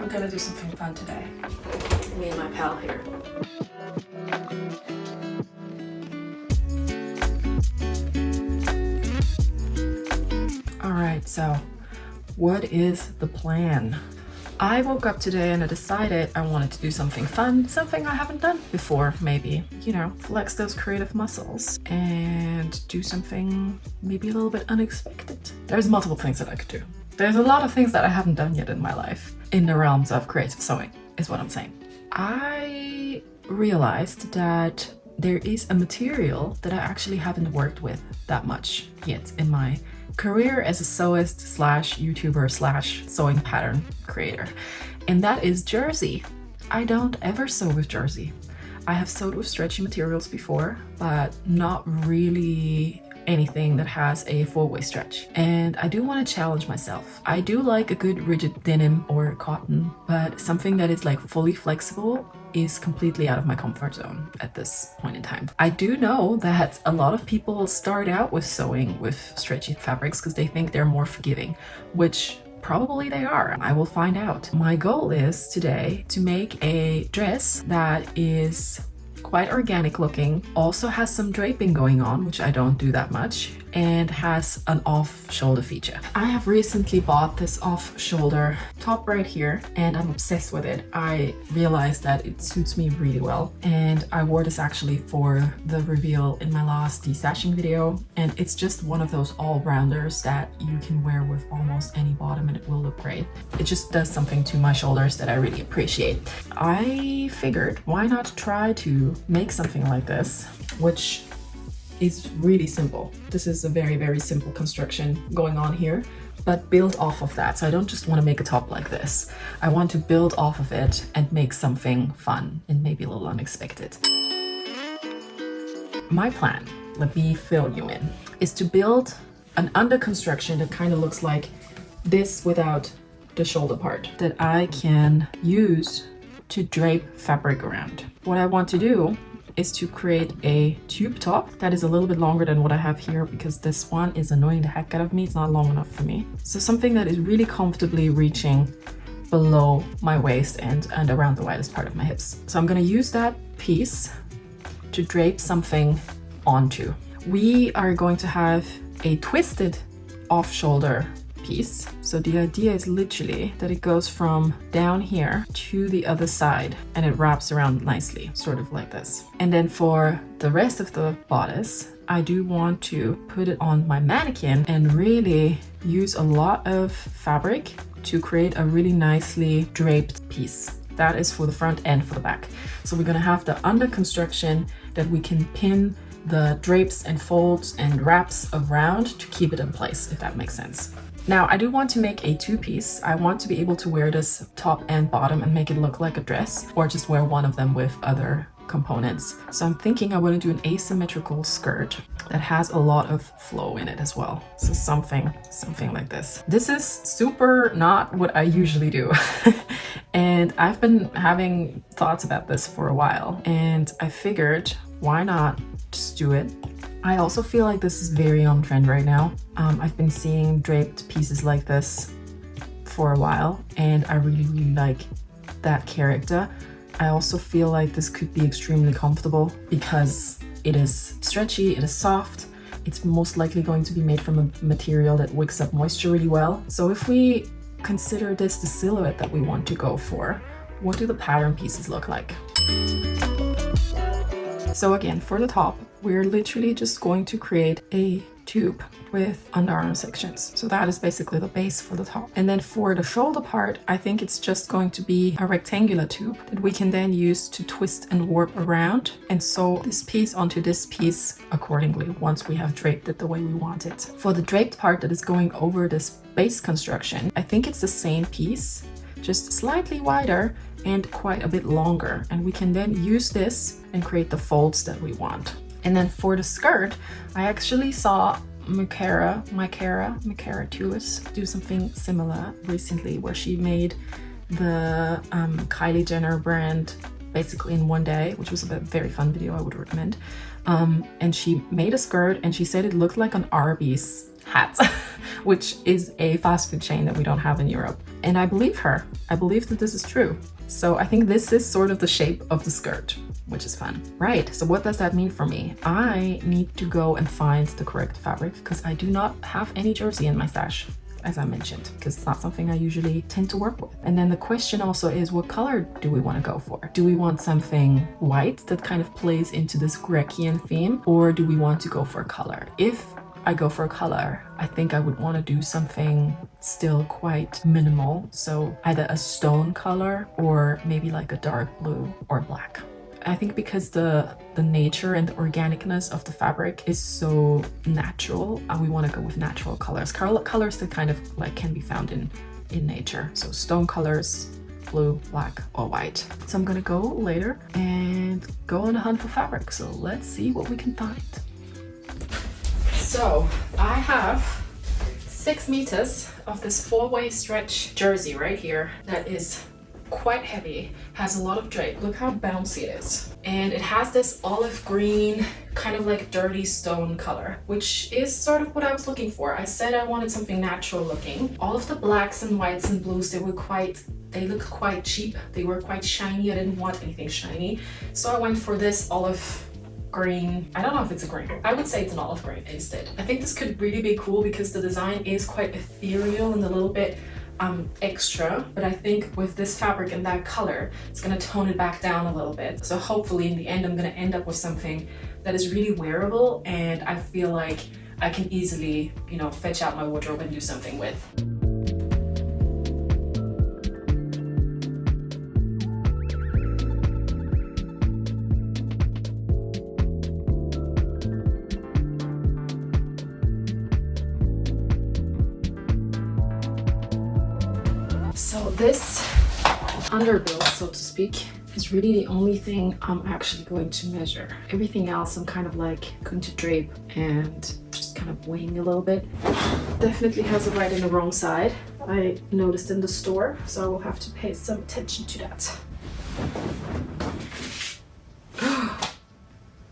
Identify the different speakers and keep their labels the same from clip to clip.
Speaker 1: we're gonna do something fun today. Me and my pal here. Alright, so what is the plan? I woke up today and I decided I wanted to do something fun, something I haven't done before, maybe, you know, flex those creative muscles and do something maybe a little bit unexpected. There's multiple things that I could do. There's a lot of things that I haven't done yet in my life in the realms of creative sewing, is what I'm saying. I realized that there is a material that I actually haven't worked with that much yet in my career as a sewist slash YouTuber slash sewing pattern creator, and that is jersey. I don't ever sew with jersey. I have sewed with stretchy materials before, but not really anything that has a full-way stretch. And I do want to challenge myself. I do like a good rigid denim or cotton, but something that is like fully flexible is completely out of my comfort zone at this point in time. I do know that a lot of people start out with sewing with stretchy fabrics because they think they're more forgiving, which probably they are. I will find out. My goal is today to make a dress that is quite organic looking, also has some draping going on, which I don't do that much, and has an off-shoulder feature. I have recently bought this off-shoulder top right here and I'm obsessed with it. I realized that it suits me really well, and I wore this actually for the reveal in my last destashing video, and it's just one of those all-rounders that you can wear with almost any bottom and it will look great. It just does something to my shoulders that I really appreciate. I figured why not try to make something like this, which is really simple. This is a very, very simple construction going on here, but build off of that. So I don't just want to make a top like this. I want to build off of it and make something fun and maybe a little unexpected. My plan, let me fill you in, is to build an under construction that kind of looks like this without the shoulder part that I can use to drape fabric around. What I want to do is to create a tube top that is a little bit longer than what I have here, because this one is annoying the heck out of me. It's not long enough for me. So something that is really comfortably reaching below my waist and around the widest part of my hips. So I'm going to use that piece to drape something onto. We are going to have a twisted off-shoulder piece. So the idea is literally that it goes from down here to the other side and it wraps around nicely, sort of like this. And then for the rest of the bodice, I do want to put it on my mannequin and really use a lot of fabric to create a really nicely draped piece. That is for the front and for the back. So we're going to have the under construction that we can pin the drapes and folds and wraps around to keep it in place, if that makes sense. Now, I do want to make a two-piece. I want to be able to wear this top and bottom and make it look like a dress, or just wear one of them with other components. So I'm thinking I want to do an asymmetrical skirt that has a lot of flow in it as well. So something like this. This is super not what I usually do. And I've been having thoughts about this for a while, and I figured, why not just do it? I also feel like this is very on trend right now. I've been seeing draped pieces like this for a while, and I really, really like that character. I also feel like this could be extremely comfortable because it is stretchy, it is soft, it's most likely going to be made from a material that wicks up moisture really well. So if we consider this the silhouette that we want to go for, what do the pattern pieces look like? So again, for the top, we're literally just going to create a tube with underarm sections. So that is basically the base for the top. And then for the shoulder part, I think it's just going to be a rectangular tube that we can then use to twist and warp around and sew this piece onto this piece accordingly once we have draped it the way we want it. For the draped part that is going over this base construction, I think it's the same piece, just slightly wider and quite a bit longer, and we can then use this and create the folds that we want. And then for the skirt, I actually saw Micara Tulis do something similar recently, where she made the Kylie Jenner brand basically in one day, which was a very fun video I would recommend. And she made a skirt and she said it looked like an Arby's hat, which is a fast food chain that we don't have in Europe. And I believe her. I believe that this is true. So I think this is sort of the shape of the skirt, which is fun. Right, so what does that mean for me? I need to go and find the correct fabric because I do not have any jersey in my stash, as I mentioned, because it's not something I usually tend to work with. And then the question also is, what color do we want to go for? Do we want something white that kind of plays into this Grecian theme, or do we want to go for color? If I go for a color, I think I would want to do something still quite minimal. So either a stone color or maybe like a dark blue or black. I think because the nature and the organicness of the fabric is so natural, we want to go with natural colors. Colors that kind of like can be found in nature. So stone colors, blue, black, or white. So I'm gonna go later and go on a hunt for fabric. So let's see what we can find. So I have 6 meters of this 4-way stretch jersey right here that is quite heavy, has a lot of drape. Look how bouncy it is. And it has this olive green, kind of like dirty stone color, which is sort of what I was looking for. I said I wanted something natural looking. All of the blacks and whites and blues, they looked quite cheap. They were quite shiny. I didn't want anything shiny. So I went for this olive green. I don't know if it's a green. I would say it's an olive green instead. I think this could really be cool because the design is quite ethereal and a little bit extra, but I think with this fabric and that color, it's gonna tone it back down a little bit. So hopefully in the end, I'm gonna end up with something that is really wearable and I feel like I can easily, you know, fetch out my wardrobe and do something with. So this underbuild, so to speak, is really the only thing I'm actually going to measure. Everything else I'm kind of like going to drape and just kind of wing a little bit. Definitely has a right and a wrong side, I noticed in the store, so I will have to pay some attention to that.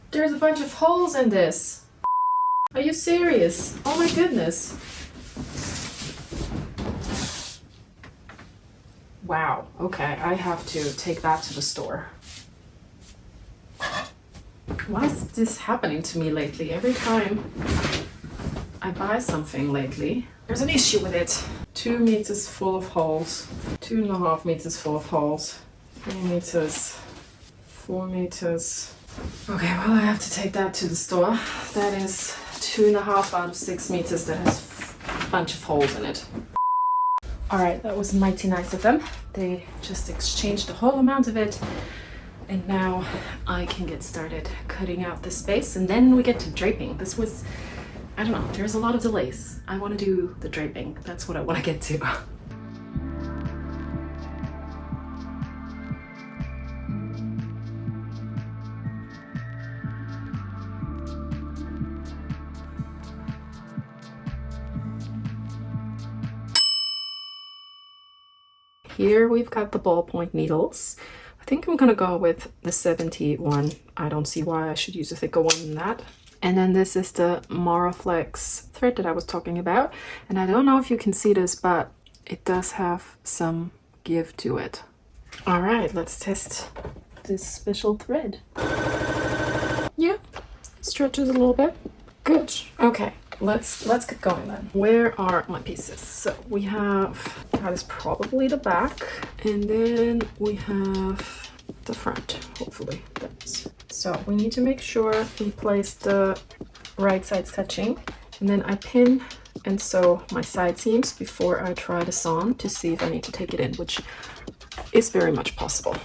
Speaker 1: There's a bunch of holes in this. Are you serious? Oh my goodness. Wow, okay, I have to take that to the store. Why is this happening to me lately? Every time I buy something lately, there's an issue with it. 2 meters full of holes, 2.5 meters full of holes, 3 meters, 4 meters. Okay, well, I have to take that to the store. That is 2.5 out of 6 meters that has a bunch of holes in it. All right, that was mighty nice of them. They just exchanged the whole amount of it. And now I can get started cutting out the space and then we get to draping. This was, I don't know, there's a lot of delays. I want to do the draping. That's what I want to get to. Here we've got the ballpoint needles. I think I'm gonna go with the 70 one. I don't see why I should use a thicker one than that. And then this is the Maraflex thread that I was talking about. And I don't know if you can see this, but it does have some give to it. All right, let's test this special thread. Yeah, it stretches a little bit. Good, okay. Let's get going then. Where are my pieces? So we have, that is probably the back, and then we have the front, hopefully. So we need to make sure we place the right sides touching, and then I pin and sew my side seams before I try this on to see if I need to take it in, which is very much possible.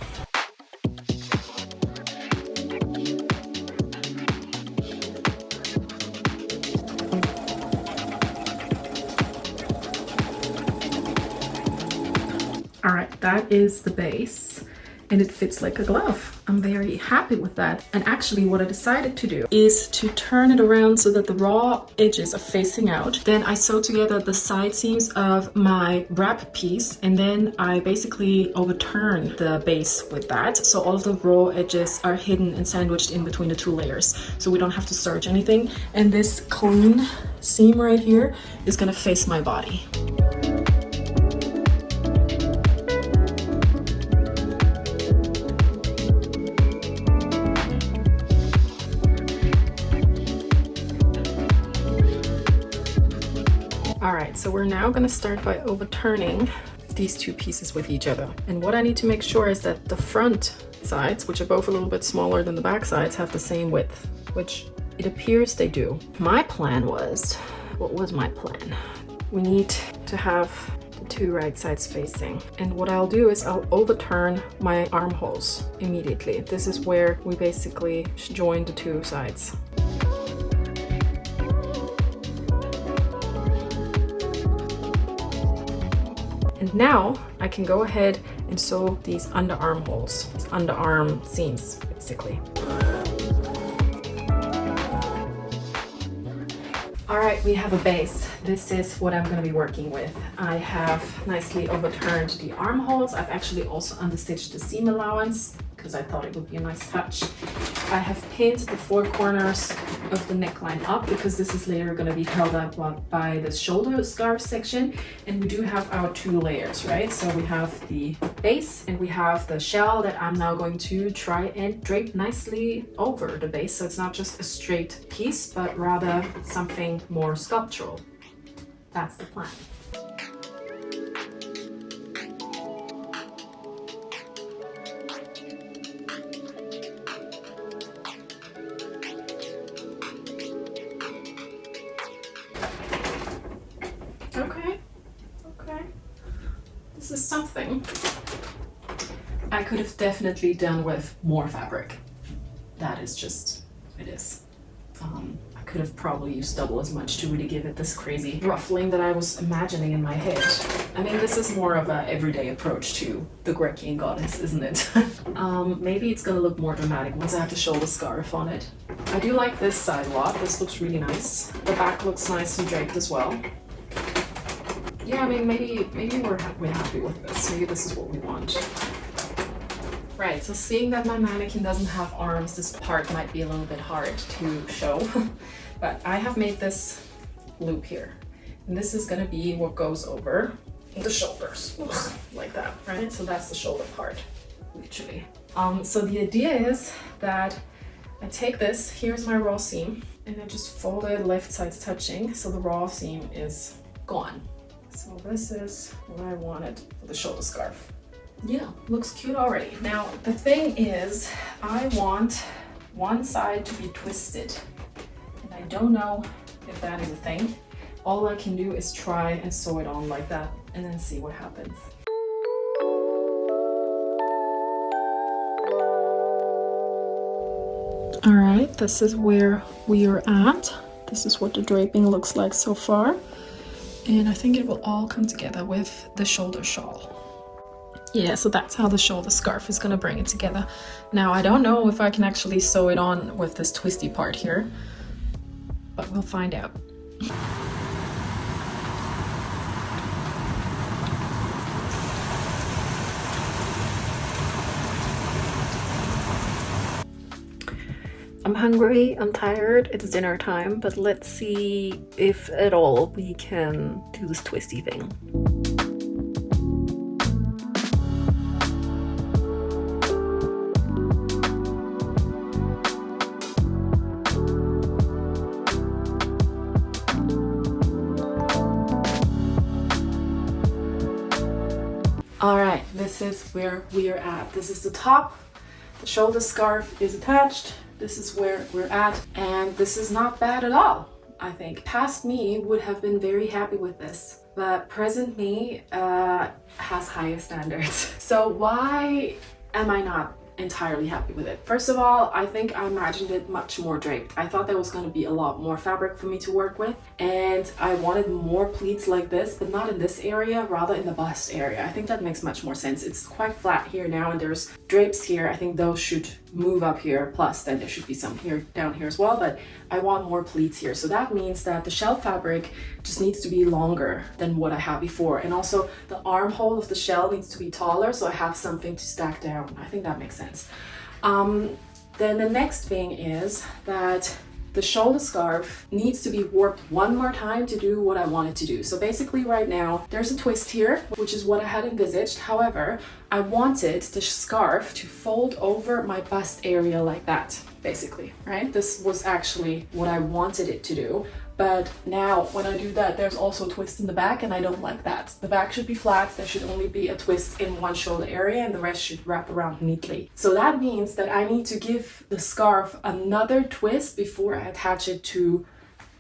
Speaker 1: All right, that is the base and it fits like a glove. I'm very happy with that. And actually what I decided to do is to turn it around so that the raw edges are facing out. Then I sew together the side seams of my wrap piece and then I basically overturn the base with that. So all of the raw edges are hidden and sandwiched in between the 2 layers. So we don't have to serge anything. And this clean seam right here is gonna face my body. All right, so we're now gonna start by overturning these two pieces with each other. And what I need to make sure is that the front sides, which are both a little bit smaller than the back sides, have the same width, which it appears they do. My plan was, what was my plan? We need to have the two right sides facing. And what I'll do is I'll overturn my armholes immediately. This is where we basically join the two sides. And now I can go ahead and sew these underarm holes, these underarm seams, basically. All right, we have a base. This is what I'm gonna be working with. I have nicely overturned the armholes. I've actually also understitched the seam allowance because I thought it would be a nice touch. I have pinned the four corners of the neckline up because this is later going to be held up by the shoulder scarf section, and we do have our two layers, right? So we have the base and we have the shell that I'm now going to try and drape nicely over the base, so it's not just a straight piece but rather something more sculptural. That's the plan. Okay. This is something I could have definitely done with more fabric. That is just, it is. I could have probably used double as much to really give it this crazy ruffling that I was imagining in my head. I mean, this is more of an everyday approach to the Grecian goddess, isn't it? Maybe it's gonna look more dramatic once I have the shoulder scarf on it. I do like this side a lot. This looks really nice. The back looks nice and draped as well. Yeah, I mean, maybe we're happy with this. Maybe this is what we want. Right, so seeing that my mannequin doesn't have arms, this part might be a little bit hard to show. But I have made this loop here. And this is gonna be what goes over the shoulders, like that, right? So that's the shoulder part, literally. So the idea is that I take this, here's my raw seam, and I just fold it left sides touching, so the raw seam is gone. So this is what I wanted for the shoulder scarf. Yeah, looks cute already. Now, the thing is, I want one side to be twisted. And I don't know if that is a thing. All I can do is try and sew it on like that and then see what happens. All right, this is where we are at. This is what the draping looks like so far. And I think it will all come together with the shoulder shawl. Yeah, so that's how the shoulder scarf is gonna bring it together. Now, I don't know if I can actually sew it on with this twisty part here, but we'll find out. I'm hungry, I'm tired, it's dinner time, but let's see if at all we can do this twisty thing. All right, this is where we are at. This is the top, the shoulder scarf is attached. This is where we're at, and this is not bad at all, I think. Past me would have been very happy with this, but present me has higher standards. So why am I not entirely happy with it? First of all, I think I imagined it much more draped. I thought there was going to be a lot more fabric for me to work with, and I wanted more pleats like this, but not in this area, rather in the bust area. I think that makes much more sense. It's quite flat here now, and there's drapes here. I think those should move up here, plus then there should be some here down here as well, but I want more pleats here. So that means that the shell fabric just needs to be longer than what I had before, and also the armhole of the shell needs to be taller, so I have something to stack down. I think that makes sense. Then the next thing is that the shoulder scarf needs to be warped one more time to do what I want it to do. So basically right now, there's a twist here, which is what I had envisaged. However, I wanted the scarf to fold over my bust area like that, basically, right? This was actually what I wanted it to do. But now when I do that, there's also a twist in the back, and I don't like that. The back should be flat. There should only be a twist in one shoulder area, and the rest should wrap around neatly. So that means that I need to give the scarf another twist before I attach it to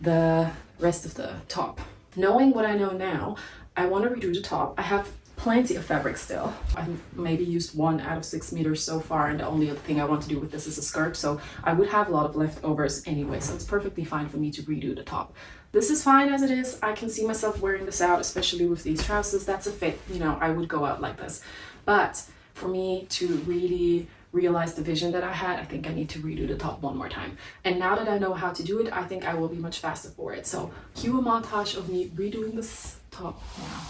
Speaker 1: the rest of the top. Knowing what I know now, I want to redo the top. I have plenty of fabric still. I've maybe used 1 out of 6 meters so far, and the only other thing I want to do with this is a skirt, so I would have a lot of leftovers anyway, so it's perfectly fine for me to redo the top. This is fine as it is. I can see myself wearing this out, especially with these trousers. That's a fit, you know, I would go out like this. But for me to really realize the vision that I had, I think I need to redo the top one more time. And now that I know how to do it, I think I will be much faster for it. So cue a montage of me redoing this top now.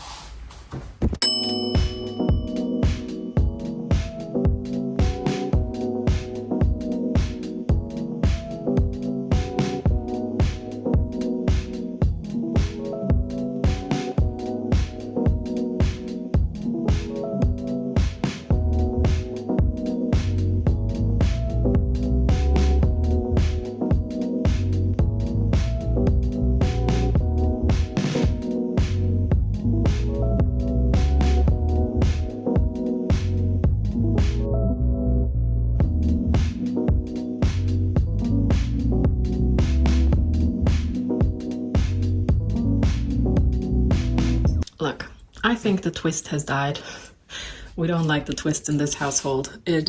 Speaker 1: Look, I think the twist has died. We don't like the twist in this household. It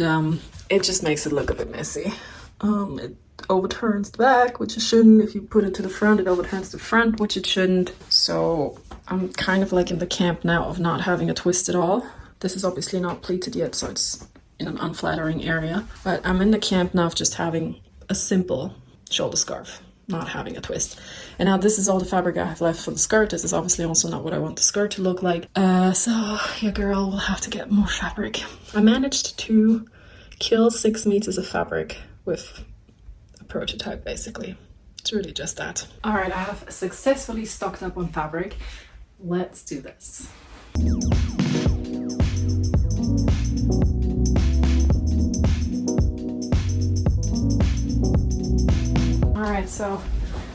Speaker 1: just makes it look a bit messy. It overturns the back, which it shouldn't. If you put it to the front, it overturns the front, which it shouldn't. So I'm kind of like in the camp now of not having a twist at all. This is obviously not pleated yet, so it's in an unflattering area. But I'm in the camp now of just having a simple shoulder scarf, not having a twist. And now this is all the fabric I have left for the skirt. This is obviously also not what I want the skirt to look like. So your girl will have to get more fabric. I managed to kill 6 meters of fabric with a prototype, basically. It's really just that. All right, I have successfully stocked up on fabric. Let's do this. All right, so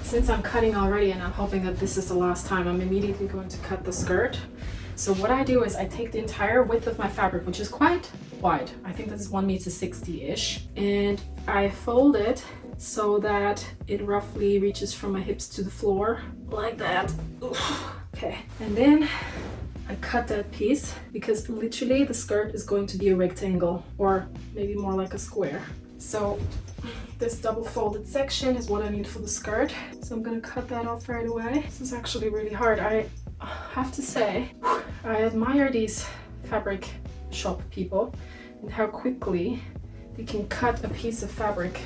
Speaker 1: since I'm cutting already and I'm hoping that this is the last time, I'm immediately going to cut the skirt. So what I do is I take the entire width of my fabric, which is quite wide. I think this is 1.60 meters, and I fold it so that it roughly reaches from my hips to the floor, like that. Okay, and then I cut that piece because literally the skirt is going to be a rectangle, or maybe more like a square. So this double folded section is what I need for the skirt. So I'm gonna cut that off right away. This is actually really hard. I have to say, I admire these fabric shop people and how quickly they can cut a piece of fabric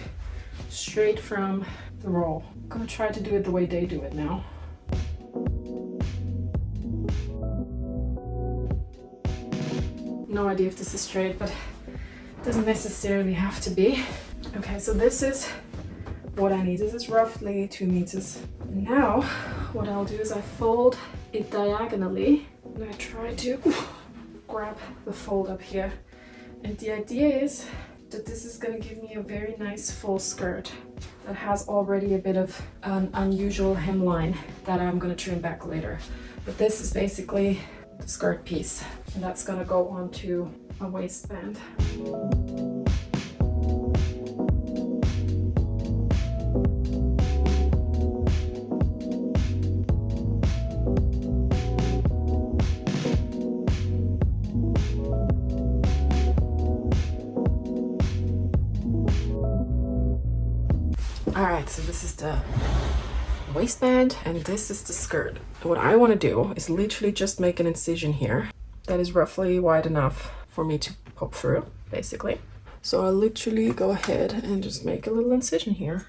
Speaker 1: straight from the roll. I'm gonna try to do it the way they do it now. No idea if this is straight, but it doesn't necessarily have to be. Okay, so this is what I need. This is roughly 2 meters. And now what I'll do is I fold it diagonally and I try to grab the fold up here. And the idea is that this is going to give me a very nice full skirt that has already a bit of an unusual hemline that I'm going to trim back later. But this is basically the skirt piece, and that's going to go onto a waistband. Alright, so this is the waistband and this is the skirt. What I want to do is literally just make an incision here that is roughly wide enough for me to pop through, basically. So I'll literally go ahead and just make a little incision here.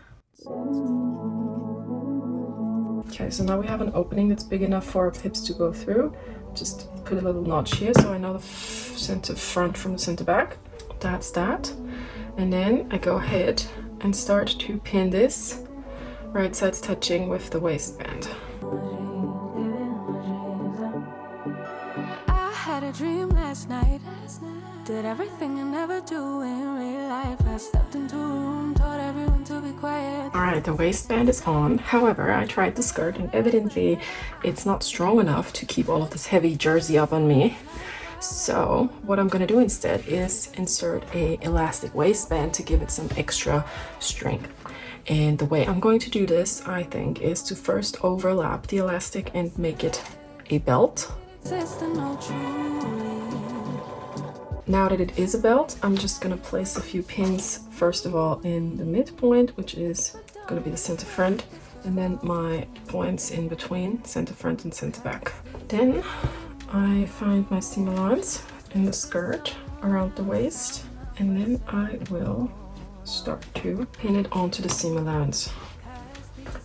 Speaker 1: Okay, so now we have an opening that's big enough for our pips to go through. Just put a little notch here so I know the center front from the center back. That's that. And then I go ahead and start to pin this right sides touching with the waistband.
Speaker 2: I had a dream last night. Did everything I never do in real life. I stepped into a room, told everyone to be quiet.
Speaker 1: Alright, the waistband is on. However, I tried the skirt and evidently it's not strong enough to keep all of this heavy jersey up on me. So what I'm gonna do instead is insert a elastic waistband to give it some extra strength. And the way I'm going to do this, I think, is to first overlap the elastic and make it a belt. Now that it is a belt, I'm just gonna place a few pins, first of all, in the midpoint, which is gonna be the center front, and then my points in between center front and center back. Then I find my seam allowance in the skirt around the waist, and then I will start to pin it onto the seam allowance.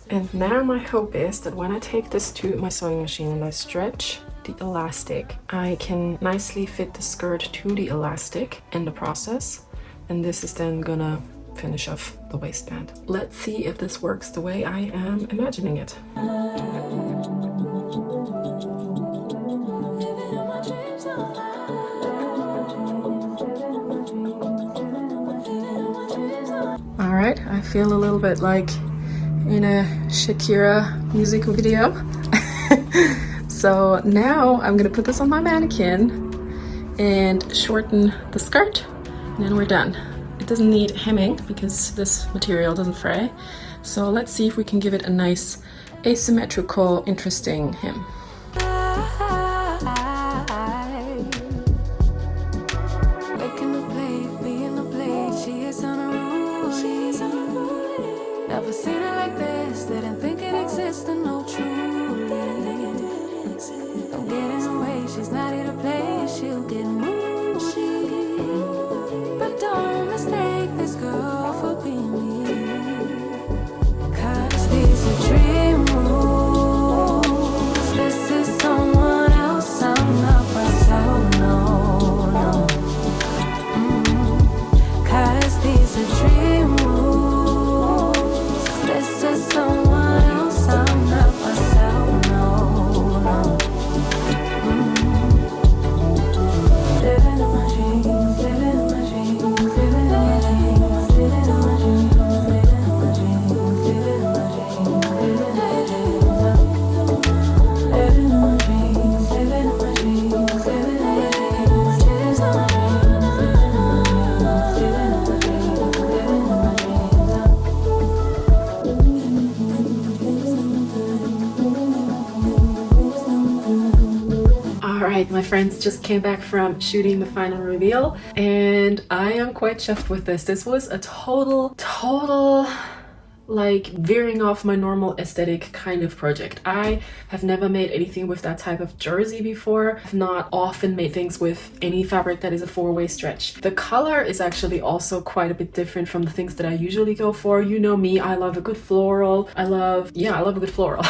Speaker 1: And now my hope is that when I take this to my sewing machine and I stretch the elastic, I can nicely fit the skirt to the elastic in the process, and this is then gonna finish off the waistband. Let's see if this works the way I am imagining it. Alright, I feel a little bit like in a Shakira music video. So now I'm gonna put this on my mannequin and shorten the skirt, and then we're done. It doesn't need hemming because this material doesn't fray. So let's see if we can give it a nice asymmetrical, interesting hem.
Speaker 2: Never seen it like this, didn't think it existed, no truly. Don't get in her way, she's not here to play, she'll get moody. But don't mistake this girl for being me, 'cause these are dream rules. This is someone else, I'm not myself, no, no. 'Cause these are dream rules. Someone else, I'm not myself, no, no. Living in my dreams, living in my dreams, living in my dreams, living in my dreams, living in my dreams, living in my dreams, living in my dreams, living in my dreams, living in my
Speaker 1: Alright, my friends just came back from shooting the final reveal and I am quite chuffed with this. This was a total like veering off my normal aesthetic kind of project. I have never made anything with that type of jersey before. I've not often made things with any fabric that is a four-way stretch. The color is actually also quite a bit different from the things that I usually go for. You know me, I love a good floral. I love a good floral.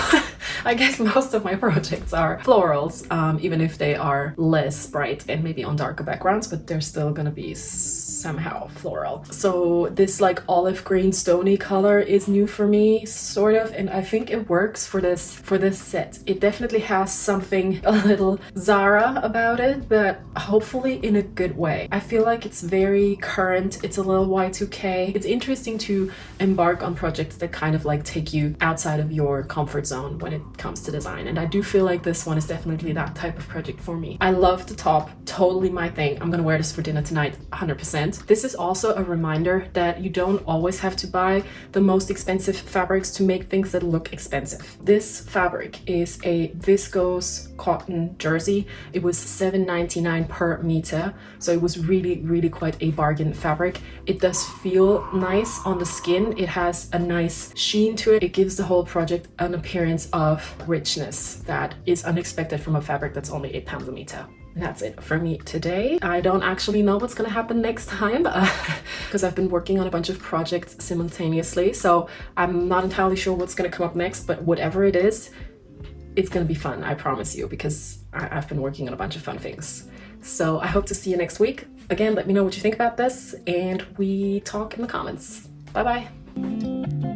Speaker 1: I guess most of my projects are florals, even if they are less bright and maybe on darker backgrounds, but they're still gonna be somehow floral. So this like olive green stony color is new for me, sort of, and I think it works for this set. It definitely has something a little Zara about it, but hopefully in a good way. I feel like it's very current, it's a little Y2K. It's interesting to embark on projects that kind of like take you outside of your comfort zone when it comes to design, and I do feel like this one is definitely that type of project for me. I love the top, totally my thing. I'm gonna wear this for dinner tonight, 100%. This is also a reminder that you don't always have to buy the most expensive fabrics to make things that look expensive. This fabric is a viscose cotton jersey. It was $7.99 per meter, so it was really quite a bargain fabric. It does feel nice on the skin. It has a nice sheen to it. It gives the whole project an appearance of richness that is unexpected from a fabric that's only £8 a meter. And that's it for me today. I don't actually know what's gonna happen next time because I've been working on a bunch of projects simultaneously, so I'm not entirely sure what's gonna come up next, but whatever it is, it's gonna be fun, I promise you, because I've been working on a bunch of fun things. So I hope to see you next week. Again, let me know what you think about this, and we talk in the comments. Bye bye.